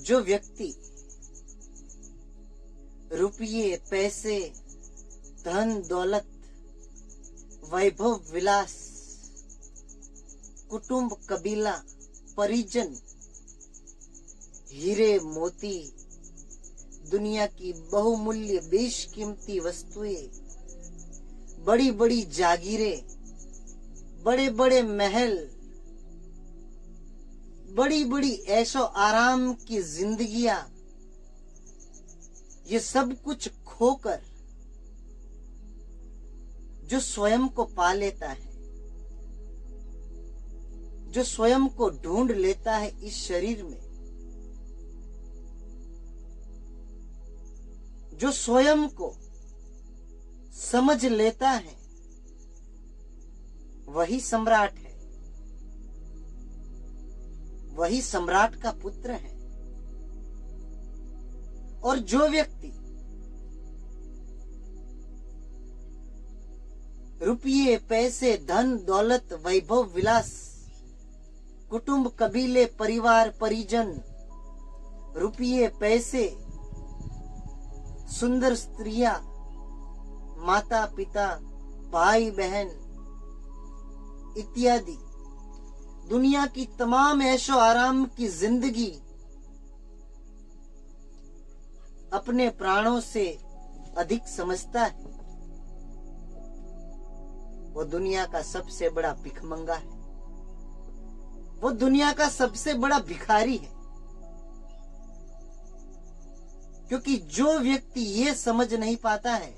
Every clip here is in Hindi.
जो व्यक्ति रुपये, पैसे, धन दौलत, वैभव विलास, कुटुंब, कबीला, परिजन, हीरे मोती, दुनिया की बहुमूल्य बेशकीमती वस्तुएं, बड़ी बड़ी जागीरें, बड़े बड़े महल, बड़ी बड़ी ऐशो आराम की जिंदगियां, ये सब कुछ खोकर जो स्वयं को पा लेता है, जो स्वयं को ढूंढ लेता है इस शरीर में, जो स्वयं को समझ लेता है, वही सम्राट है, वही सम्राट का पुत्र है। और जो व्यक्ति रुपये, पैसे, धन दौलत, वैभव विलास, कुटुंब, कबीले, परिवार, परिजन, रुपये, पैसे, सुंदर स्त्रियां, माता पिता, भाई बहन इत्यादि दुनिया की तमाम ऐशो आराम की जिंदगी अपने प्राणों से अधिक समझता है, वो दुनिया का सबसे बड़ा भिखमंगा है, वो दुनिया का सबसे बड़ा भिखारी है। क्योंकि जो व्यक्ति ये समझ नहीं पाता है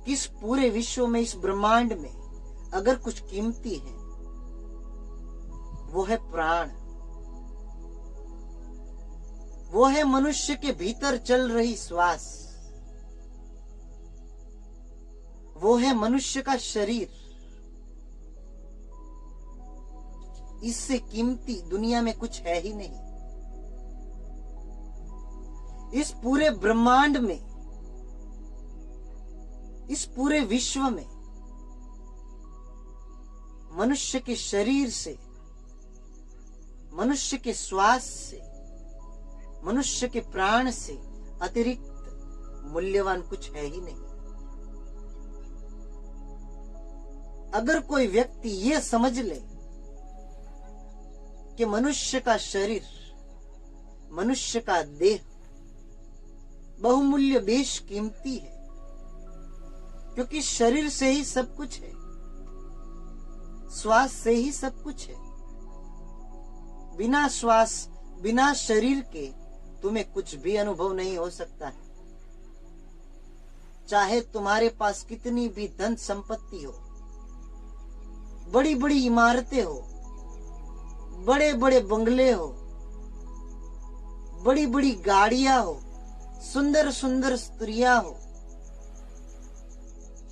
कि इस पूरे विश्व में, इस ब्रह्मांड में अगर कुछ कीमती है, वो है प्राण, वो है मनुष्य के भीतर चल रही श्वास, वो है मनुष्य का शरीर। इससे कीमती दुनिया में कुछ है ही नहीं। इस पूरे ब्रह्मांड में, इस पूरे विश्व में मनुष्य के शरीर से, मनुष्य के श्वास से, मनुष्य के प्राण से अतिरिक्त मूल्यवान कुछ है ही नहीं। अगर कोई व्यक्ति ये समझ ले कि मनुष्य का शरीर, मनुष्य का देह बहुमूल्य बेशकीमती है, क्योंकि शरीर से ही सब कुछ है, श्वास से ही सब कुछ है। बिना श्वास, बिना शरीर के तुम्हें कुछ भी अनुभव नहीं हो सकता है। चाहे तुम्हारे पास कितनी भी धन संपत्ति हो, बड़ी बड़ी इमारतें हो, बड़े बड़े बंगले हो, बड़ी बड़ी गाड़ियां हो, सुंदर सुंदर स्त्रियां हो,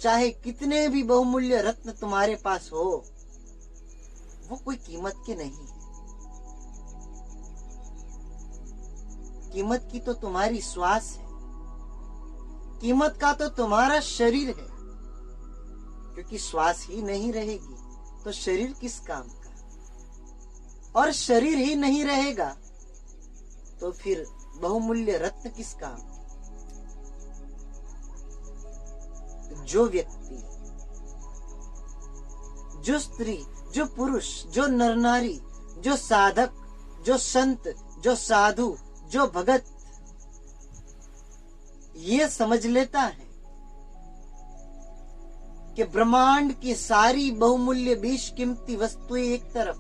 चाहे कितने भी बहुमूल्य रत्न तुम्हारे पास हो, वो कोई कीमत के नहीं है। कीमत की तो तुम्हारी श्वास है, कीमत का तो तुम्हारा शरीर है, क्योंकि श्वास ही नहीं रहेगी तो शरीर किस काम का, और शरीर ही नहीं रहेगा तो फिर बहुमूल्य रत्न किस काम। जो व्यक्ति, जो स्त्री, जो पुरुष, जो नर नारी, जो साधक, जो संत, जो साधु, जो भगत ये समझ लेता है कि ब्रह्मांड की सारी बहुमूल्य बेशकीमती वस्तुएं एक तरफ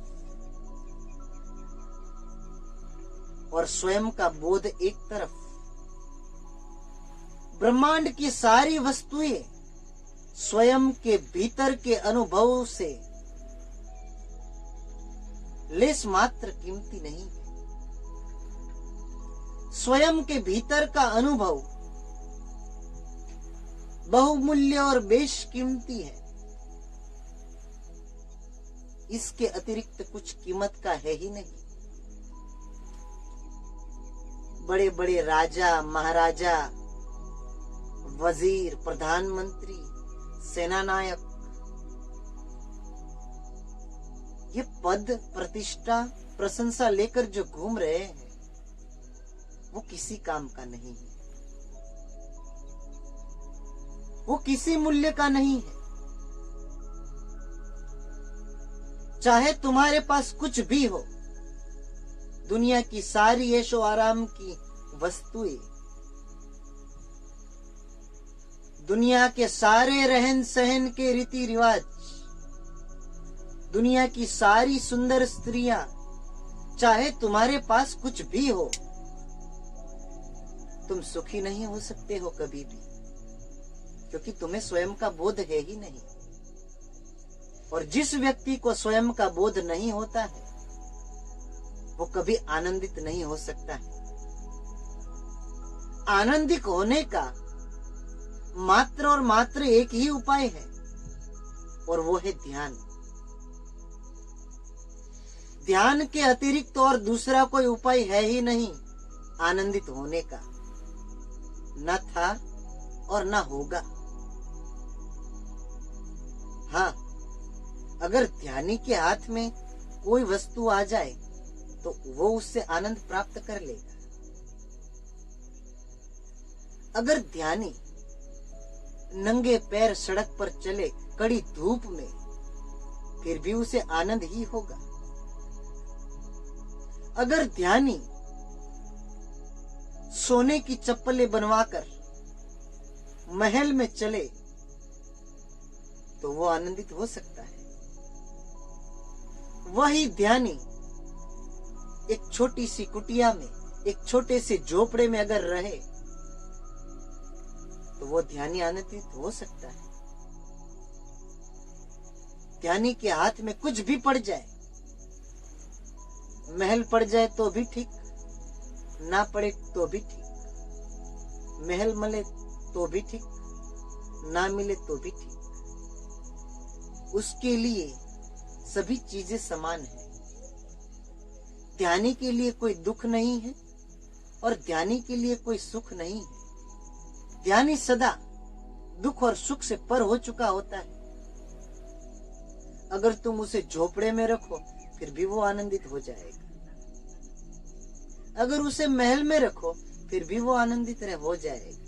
और स्वयं का बोध एक तरफ, ब्रह्मांड की सारी वस्तुएं स्वयं के भीतर के अनुभव से लेस मात्र कीमती नहीं है। स्वयं के भीतर का अनुभव बहुमूल्य और बेशकीमती है। इसके अतिरिक्त कुछ कीमत का है ही नहीं। बड़े बड़े राजा, महाराजा, वजीर, प्रधानमंत्री, सेनानायक ये पद, प्रतिष्ठा, प्रशंसा लेकर जो घूम रहे हैं वो किसी काम का नहीं है, वो किसी मूल्य का नहीं है। चाहे तुम्हारे पास कुछ भी हो, दुनिया की सारी ऐशो आराम की वस्तुएं, दुनिया के सारे रहन सहन के रीति रिवाज, दुनिया की सारी सुंदर स्त्रियां, चाहे तुम्हारे पास कुछ भी हो, तुम सुखी नहीं हो सकते हो कभी भी, क्योंकि तुम्हें स्वयं का बोध है ही नहीं। और जिस व्यक्ति को स्वयं का बोध नहीं होता है वो कभी आनंदित नहीं हो सकता है। आनंदित होने का मात्र और मात्र एक ही उपाय है, और वो है ध्यान। ध्यान के अतिरिक्त और दूसरा कोई उपाय है ही नहीं आनंदित होने का, न था और न होगा। हाँ, अगर ध्यानी के हाथ में कोई वस्तु आ जाए तो वो उससे आनंद प्राप्त कर लेगा। अगर ध्यानी नंगे पैर सड़क पर चले कड़ी धूप में, फिर भी उसे आनंद ही होगा। अगर ध्यानी सोने की चप्पलें बनवाकर महल में चले तो वो आनंदित हो सकता है। वही ध्यानी एक छोटी सी कुटिया में, एक छोटे से झोपड़े में अगर रहे तो वो ध्यानी आनंदित हो सकता है। ध्यानी के हाथ में कुछ भी पड़ जाए, महल पड़ जाए तो भी ठीक, ना पड़े तो भी ठीक, महल मिले तो भी ठीक, ना मिले तो भी ठीक, उसके लिए सभी चीजें समान है। ध्यानी के लिए कोई दुख नहीं है और ध्यानी के लिए कोई सुख नहीं है। ध्यानी सदा दुख और सुख से पर हो चुका होता है। अगर तुम उसे झोपड़े में रखो फिर भी वो आनंदित हो जाएगा, अगर उसे महल में रखो फिर भी वो आनंदित हो जाएगा,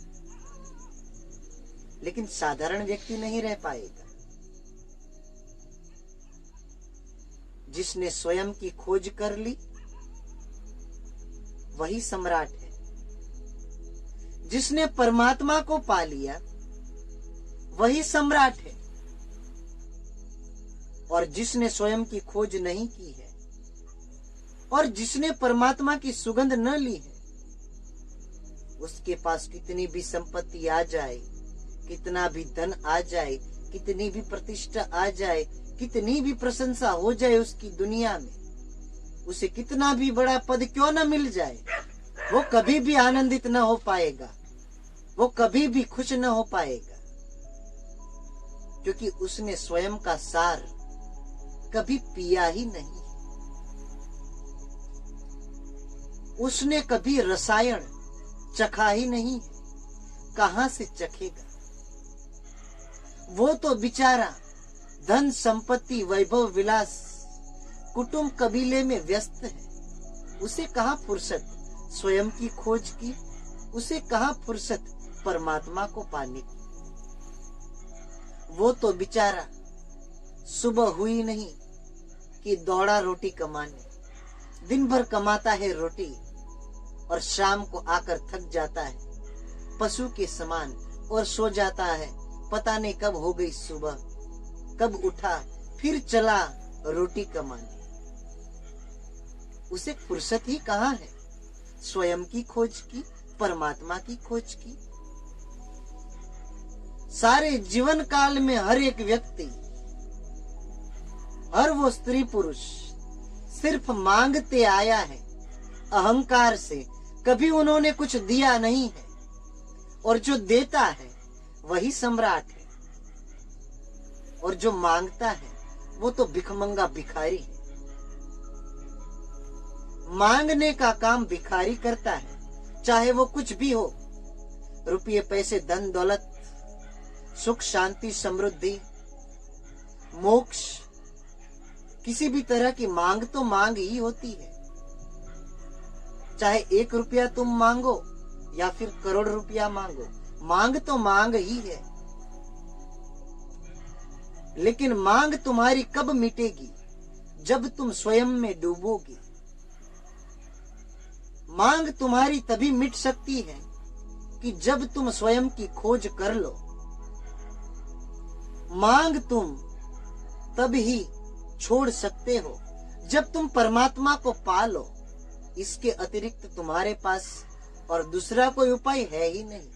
लेकिन साधारण व्यक्ति नहीं रह पाएगा। जिसने स्वयं की खोज कर ली वही सम्राट है। जिसने परमात्मा को पा लिया वही सम्राट है। और जिसने स्वयं की खोज नहीं की है और जिसने परमात्मा की सुगंध न ली है, उसके पास कितनी भी संपत्ति आ जाए, कितना भी धन आ जाए, कितनी भी प्रतिष्ठा आ जाए, कितनी भी प्रशंसा हो जाए उसकी दुनिया में, उसे कितना भी बड़ा पद क्यों न मिल जाए, वो कभी भी आनंदित न हो पाएगा, वो कभी भी खुश न हो पाएगा, क्योंकि उसने स्वयं का सार कभी पिया ही नहीं। उसने कभी रसायन चखा ही नहीं है, कहां से चखेगा। वो तो बेचारा धन संपत्ति वैभव विलास कुटुंब कबीले में व्यस्त है, उसे कहां फुर्सत स्वयं की खोज की, उसे कहां फुर्सत परमात्मा को पाने की। वो तो बेचारा सुबह हुई नहीं कि दौड़ा रोटी कमाने, दिन भर कमाता है रोटी और शाम को आकर थक जाता है पशु के समान और सो जाता है। पता नहीं कब हो गई सुबह, कब उठा फिर चला रोटी कमाने। उसे फुर्सत ही कहां है स्वयं की खोज की, परमात्मा की खोज की। सारे जीवन काल में हर एक व्यक्ति, हर वो स्त्री पुरुष सिर्फ मांगते आया है अहंकार से, कभी उन्होंने कुछ दिया नहीं है। और जो देता है वही सम्राट है, और जो मांगता है वो तो भिखमंगा भिखारी है। मांगने का काम भिखारी करता है, चाहे वो कुछ भी हो, रुपये पैसे धन दौलत सुख शांति समृद्धि मोक्ष, किसी भी तरह की मांग तो मांग ही होती है, चाहे 1 रुपया तुम मांगो या फिर करोड़ रुपया मांगो, मांग तो मांग ही है। लेकिन मांग तुम्हारी कब मिटेगी? जब तुम स्वयं में डूबोगी। मांग तुम्हारी तभी मिट सकती है कि जब तुम स्वयं की खोज कर लो। मांग तुम तब ही छोड़ सकते हो जब तुम परमात्मा को पालो। इसके अतिरिक्त तुम्हारे पास और दूसरा कोई उपाय है ही नहीं।